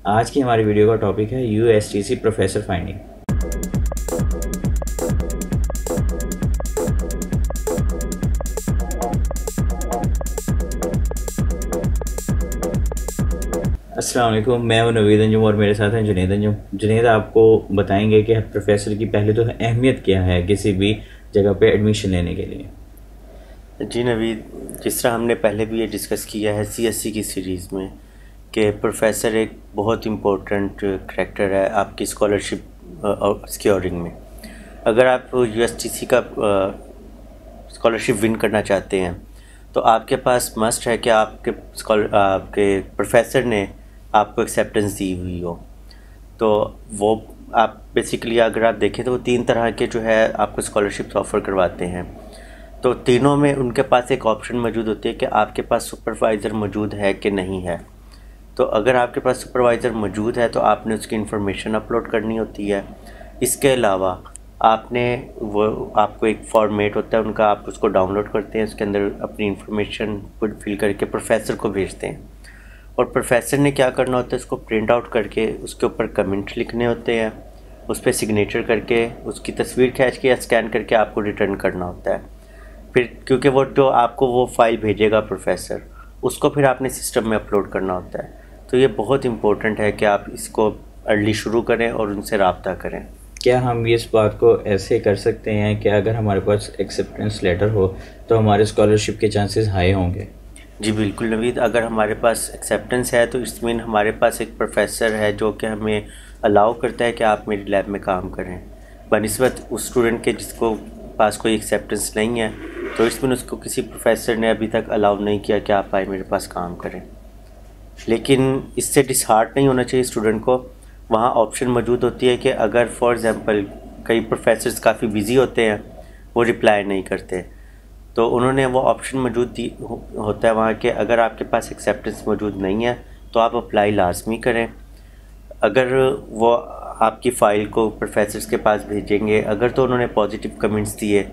आज की हमारी वीडियो का टॉपिक है यूएसटीसी प्रोफेसर फाइंडिंग। अस्सलाम वालेकुम, मैं हूं नवीद अंजुम और मेरे साथ हैं जुनेद अंजुम। जुनेद आपको बताएंगे कि प्रोफेसर की पहले तो अहमियत क्या है किसी भी जगह पे एडमिशन लेने के लिए। जी नवीद, जिस तरह हमने पहले भी ये डिस्कस किया है सीएससी की सीरीज़ में कि प्रोफेसर एक बहुत इम्पोर्टेंट करैक्टर है आपकी स्कॉलरशिप सिक्योरिंग में। अगर आप यूएसटीसी का स्कॉलरशिप विन करना चाहते हैं तो आपके पास मस्ट है कि आपके प्रोफेसर ने आपको एक्सेप्टेंस दी हुई हो। तो वो आप बेसिकली अगर आप देखें तो वो 3 तरह के जो है आपको स्कॉलरशिप्स ऑफ़र करवाते हैं। तो तीनों में उनके पास एक ऑप्शन मौजूद होती है कि आपके पास सुपरवाइज़र मौजूद है कि नहीं है। तो अगर आपके पास सुपरवाइज़र मौजूद है तो आपने उसकी इन्फॉर्मेशन अपलोड करनी होती है। इसके अलावा आपने वो आपको एक फॉर्मेट होता है उनका, आप उसको डाउनलोड करते हैं, उसके अंदर अपनी इन्फॉर्मेशन फिल करके प्रोफेसर को भेजते हैं और प्रोफेसर ने क्या करना होता है, उसको प्रिंट आउट करके उसके ऊपर कमेंट लिखने होते हैं, उस पर सिग्नेचर करके उसकी तस्वीर खींच के या स्कैन करके आपको रिटर्न करना होता है। फिर क्योंकि वो जो आपको वो फ़ाइल भेजेगा प्रोफेसर, उसको फिर आपने सिस्टम में अपलोड करना होता है। तो ये बहुत इम्पोर्टेंट है कि आप इसको अर्ली शुरू करें और उनसे रब्ता करें। क्या हम इस बात को ऐसे कर सकते हैं कि अगर हमारे पास एक्सेप्टेंस लेटर हो तो हमारे स्कॉलरशिप के चांसेस हाई होंगे? जी बिल्कुल नवीद, अगर हमारे पास एक्सेप्टेंस है तो इस मीन हमारे पास एक प्रोफेसर है जो कि हमें अलाउ करता है कि आप मेरी लैब में काम करें, बनिस्बत उस स्टूडेंट के जिसको पास कोई एक्सेप्टेंस नहीं है। तो इस मीन उसको किसी प्रोफेसर ने अभी तक अलाउ नहीं किया कि आप आए मेरे पास काम करें। लेकिन इससे डिसहार्ट नहीं होना चाहिए स्टूडेंट को। वहाँ ऑप्शन मौजूद होती है कि अगर फॉर एग्ज़ाम्पल कई प्रोफेसर्स काफ़ी बिज़ी होते हैं, वो रिप्लाई नहीं करते, तो उन्होंने वो ऑप्शन मौजूद होता है वहाँ के अगर आपके पास एक्सेप्टेंस मौजूद नहीं है तो आप अप्लाई लाजमी करें। अगर वो आपकी फ़ाइल को प्रोफेसर्स के पास भेजेंगे, अगर तो उन्होंने पॉजिटिव कमेंट्स दिए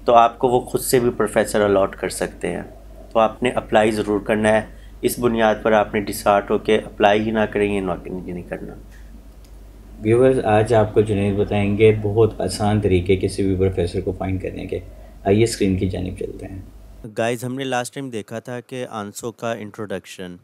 तो आपको वो खुद से भी प्रोफेसर अलॉट कर सकते हैं। तो आपने अप्लाई ज़रूर करना है। इस बुनियाद पर आपने डिसहार्ट होकर अप्लाई ही ना करें, ये नहीं करना। व्यूवर्स, आज आपको जुनेद बताएंगे बहुत आसान तरीके किसी भी प्रोफेसर को फाइंड करने के। आइए स्क्रीन की जानिब चलते हैं। गाइस, हमने लास्ट टाइम देखा था कि आंसो का इंट्रोडक्शन,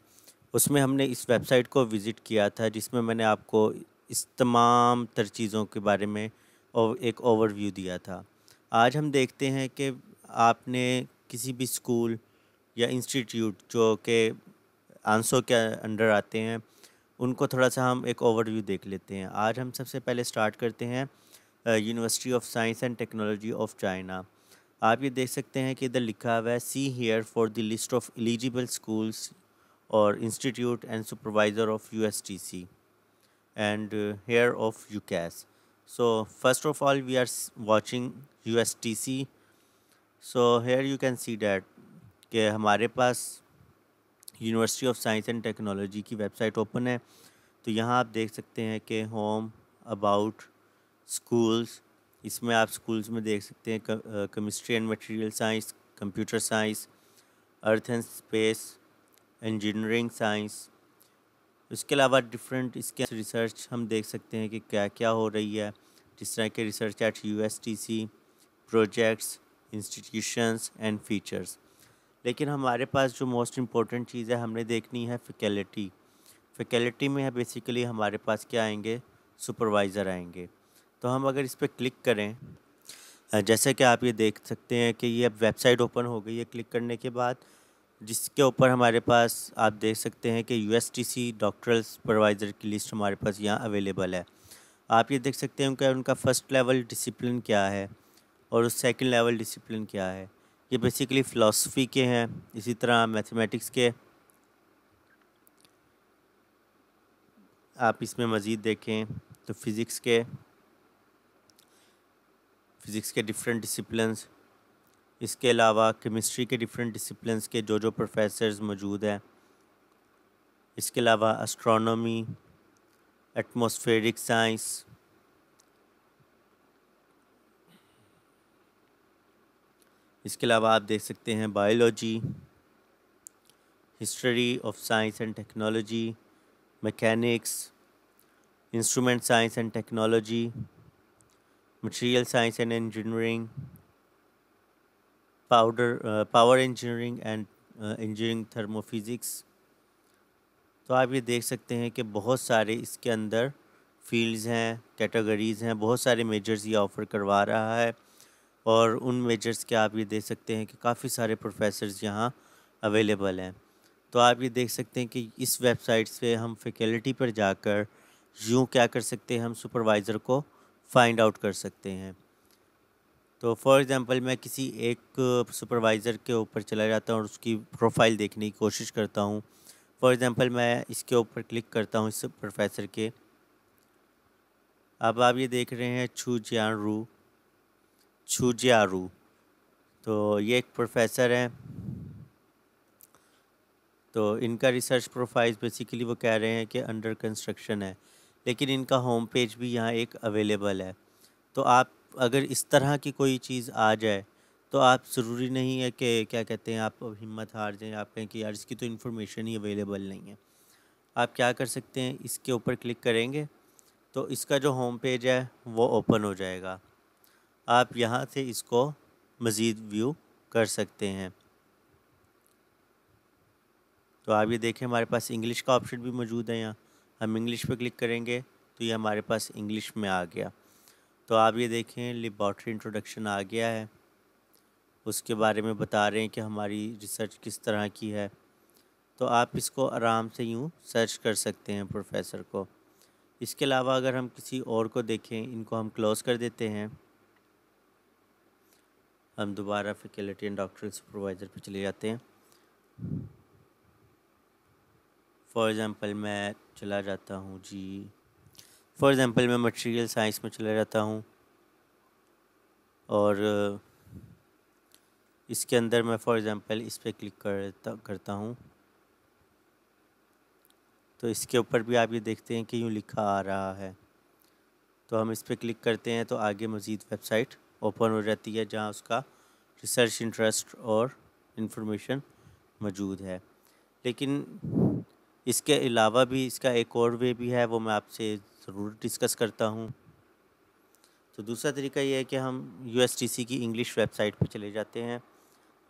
उसमें हमने इस वेबसाइट को विज़िट किया था जिसमें मैंने आपको इस तमाम तर चीज़ों के बारे में और एक ओवरव्यू दिया था। आज हम देखते हैं कि आपने किसी भी स्कूल या इंस्टीट्यूट जो कि आंसो के अंडर आते हैं, उनको थोड़ा सा हम एक ओवरव्यू देख लेते हैं। आज हम सबसे पहले स्टार्ट करते हैं university of science and technology of China. आप ये देख सकते हैं कि इधर लिखा हुआ है see here for the list of eligible schools और institute and supervisor of USTC and here of UCAS. So first of all we are watching USTC. So here you can see that कि हमारे पास university of science and technology की website open है। तो यहाँ आप देख सकते हैं कि होम, अबाउट, स्कूल्स, इसमें आप स्कूल्स में देख सकते हैं chemistry and material science, computer science, earth and space, engineering science. इसके अलावा डिफरेंट इसके रिसर्च हम देख सकते हैं कि क्या क्या हो रही है, जिस तरह के research eight USTC, projects, institutions and features. लेकिन हमारे पास जो मोस्ट इम्पॉर्टेंट चीज़ है हमने देखनी है फैकल्टी। फैकल्टी में है बेसिकली हमारे पास क्या आएंगे, सुपरवाइज़र आएंगे। तो हम अगर इस पर क्लिक करें, जैसे कि आप ये देख सकते हैं कि ये अब वेबसाइट ओपन हो गई है क्लिक करने के बाद, जिसके ऊपर हमारे पास आप देख सकते हैं कि यूएसटीसी डॉक्टरल सुपरवाइज़र की लिस्ट हमारे पास यहाँ अवेलेबल है। आप ये देख सकते हैं कि उनका फ़र्स्ट लेवल डिसिप्लिन क्या है और उस सेकंड लेवल डिसिप्लिन क्या है। ये बेसिकली फ़िलासफ़ी के हैं, इसी तरह मैथमेटिक्स के। आप इसमें मज़ीद देखें तो फ़िज़िक्स के डिफरेंट डिसिप्लिन्स, इसके अलावा केमिस्ट्री के डिफरेंट डिसिप्लिन्स के जो प्रोफेसर्स मौजूद हैं। इसके अलावा एस्ट्रोनॉमी, एटमॉस्फेरिक साइंस, इसके अलावा आप देख सकते हैं biology, history of science and technology, mechanics, instrument science and technology, material science and engineering, power engineering and engineering thermophysics. तो आप ये देख सकते हैं कि बहुत सारे इसके अंदर फील्ड्स हैं, कैटेगरीज़ हैं, बहुत सारे मेजर्स ये ऑफ़र करवा रहा है। और उन मेजर्स के आप ये देख सकते हैं कि काफ़ी सारे प्रोफेसर्स यहाँ अवेलेबल हैं। तो आप ये देख सकते हैं कि इस वेबसाइट से हम फैकल्टी पर जाकर यूँ क्या कर सकते हैं, हम सुपरवाइज़र को फाइंड आउट कर सकते हैं। तो फॉर एग्ज़ाम्पल मैं किसी एक सुपरवाइज़र के ऊपर चला जाता हूँ और उसकी प्रोफाइल देखने की कोशिश करता हूँ। फॉर एग्ज़ाम्पल मैं इसके ऊपर क्लिक करता हूँ, इस प्रोफेसर के। अब आप ये देख रहे हैं छू जियारू। तो ये एक प्रोफेसर हैं। तो इनका रिसर्च प्रोफाइल बेसिकली वो कह रहे हैं कि अंडर कंस्ट्रक्शन है, लेकिन इनका होम पेज भी यहाँ एक अवेलेबल है। तो आप अगर इस तरह की कोई चीज़ आ जाए तो आप ज़रूरी नहीं है कि क्या कहते हैं, आप हिम्मत हार जाएं, आप कहें कि यार इसकी तो इन्फॉर्मेशन ही अवेलेबल नहीं है। आप क्या कर सकते हैं, इसके ऊपर क्लिक करेंगे तो इसका जो होम पेज है वो ओपन हो जाएगा। आप यहाँ से इसको मज़ीद व्यू कर सकते हैं। तो आप ये देखें हमारे पास इंग्लिश का ऑप्शन भी मौजूद है। यहाँ हम इंग्लिश पे क्लिक करेंगे तो ये हमारे पास इंग्लिश में आ गया। तो आप ये देखें लेबॉर्ट्री इंट्रोडक्शन आ गया है, उसके बारे में बता रहे हैं कि हमारी रिसर्च किस तरह की है। तो आप इसको आराम से यूँ सर्च कर सकते हैं प्रोफेसर को। इसके अलावा अगर हम किसी और को देखें, इनको हम क्लोज़ कर देते हैं। हम दोबारा फैकल्टी एंड डॉक्टरल सुपरवाइज़र पे चले जाते हैं। फॉर एग्ज़ाम्पल मैं चला जाता हूँ फॉर एग्ज़ाम्पल मैं मटेरियल साइंस में चला जाता हूँ और इसके अंदर मैं फॉर एग्ज़ाम्पल इस पर क्लिक करता हूँ। तो इसके ऊपर भी आप ये देखते हैं कि यूँ लिखा आ रहा है। तो हम इस पर क्लिक करते हैं तो आगे मज़ीद वेबसाइट ओपन हो जाती है जहाँ उसका रिसर्च इंटरेस्ट और इन्फॉर्मेशन मौजूद है। लेकिन इसके अलावा भी इसका एक और वे भी है, वो मैं आपसे ज़रूर डिस्कस करता हूँ। तो दूसरा तरीका ये है कि हम USTC की इंग्लिश वेबसाइट पर चले जाते हैं।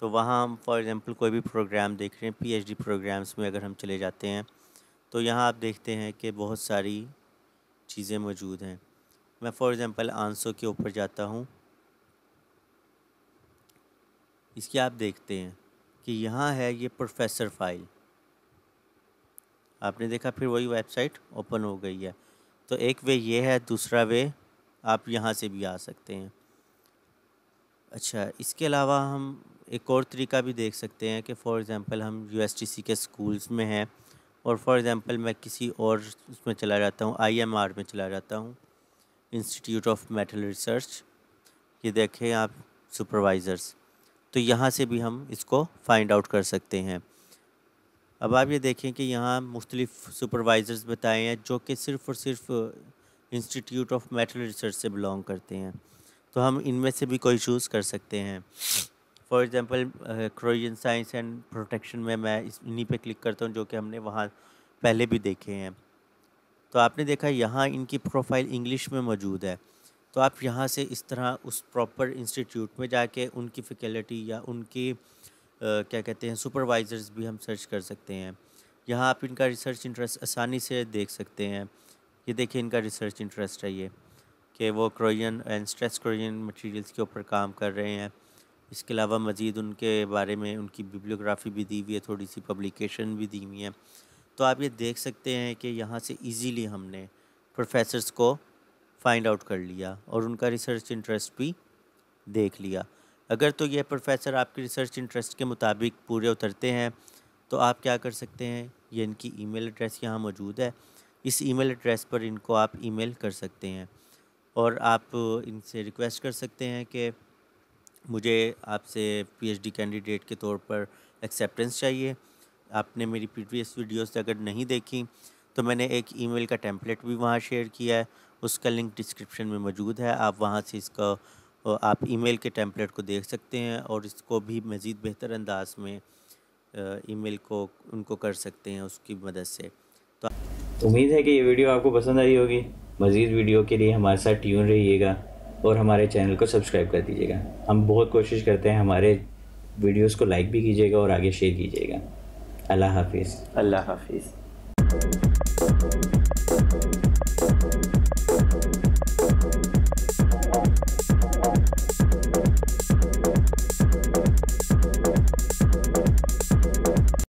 तो वहाँ हम फॉर एग्ज़ाम्पल कोई भी प्रोग्राम देख रहे हैं, PhD प्रोग्राम्स में अगर हम चले जाते हैं तो यहाँ आप देखते हैं कि बहुत सारी चीज़ें मौजूद हैं। मैं फॉर एग्ज़ाम्पल आंसो के ऊपर जाता हूँ। इसकी आप देखते हैं कि यहाँ है ये प्रोफेसर फाइल। आपने देखा, फिर वही वेबसाइट ओपन हो गई है। तो एक वे ये है, दूसरा वे आप यहाँ से भी आ सकते हैं। अच्छा, इसके अलावा हम एक और तरीका भी देख सकते हैं कि फ़ॉर एग्ज़ाम्पल हम USTC के स्कूल्स में हैं और फॉर एग्ज़ाम्पल मैं किसी और उसमें चला जाता हूँ, IMR में चला जाता हूँ, इंस्टीट्यूट ऑफ मेटल रिसर्च। ये देखें आप सुपरवाइज़र्स। तो यहाँ से भी हम इसको फाइंड आउट कर सकते हैं। अब आप ये देखें कि यहाँ मुख्तलिफ़ सुपरवाइज़र्स बताए हैं जो कि सिर्फ़ और सिर्फ इंस्टीट्यूट ऑफ मेटल रिसर्च से बिलोंग करते हैं। तो हम इनमें से भी कोई चूज़ कर सकते हैं। For example corrosion science and protection में मैं इन्हीं पे क्लिक करता हूँ जो कि हमने वहाँ पहले भी देखे हैं। तो आपने देखा यहाँ इनकी प्रोफाइल इंग्लिश में मौजूद है। तो आप यहाँ से इस तरह उस प्रॉपर इंस्टीट्यूट में जाके उनकी फैकल्टी या उनकी क्या कहते हैं सुपरवाइज़र्स भी हम सर्च कर सकते हैं। यहाँ आप इनका रिसर्च इंटरेस्ट आसानी से देख सकते हैं। ये देखिए इनका रिसर्च इंटरेस्ट है ये कि वो corrosion and stress corrosion materials के ऊपर काम कर रहे हैं। इसके अलावा मज़ीद उनके बारे में उनकी बिब्लियोग्राफी भी दी हुई है, थोड़ी सी पब्लिकेशन भी दी हुई है। तो आप ये देख सकते हैं कि यहाँ से इजीली हमने प्रोफेसर्स को फाइंड आउट कर लिया और उनका रिसर्च इंटरेस्ट भी देख लिया। अगर तो ये प्रोफेसर आपके रिसर्च इंटरेस्ट के मुताबिक पूरे उतरते हैं तो आप क्या कर सकते हैं, ये इनकी ईमेल एड्रेस यहाँ मौजूद है। इस ईमेल एड्रेस पर इनको आप ईमेल कर सकते हैं और आप इनसे रिक्वेस्ट कर सकते हैं कि मुझे आपसे PhD कैंडिडेट के तौर पर एक्सेप्टेंस चाहिए। आपने मेरी प्रीवियस वीडियोस अगर नहीं देखी तो मैंने एक ईमेल का टेम्पलेट भी वहाँ शेयर किया है, उसका लिंक डिस्क्रिप्शन में मौजूद है। आप वहाँ से इसका आप ईमेल के टेम्पलेट को देख सकते हैं और इसको भी मज़ीद बेहतर अंदाज में ईमेल को उनको कर सकते हैं उसकी मदद से। तो उम्मीद है कि ये वीडियो आपको पसंद आई होगी। मज़ीद वीडियो के लिए हमारे साथ ट्यून रहिएगा और हमारे चैनल को सब्सक्राइब कर दीजिएगा। हम बहुत कोशिश करते हैं हमारे वीडियोस को लाइक भी कीजिएगा और आगे शेयर कीजिएगा। अल्लाह हाफिज़। अल्लाह हाफिज़।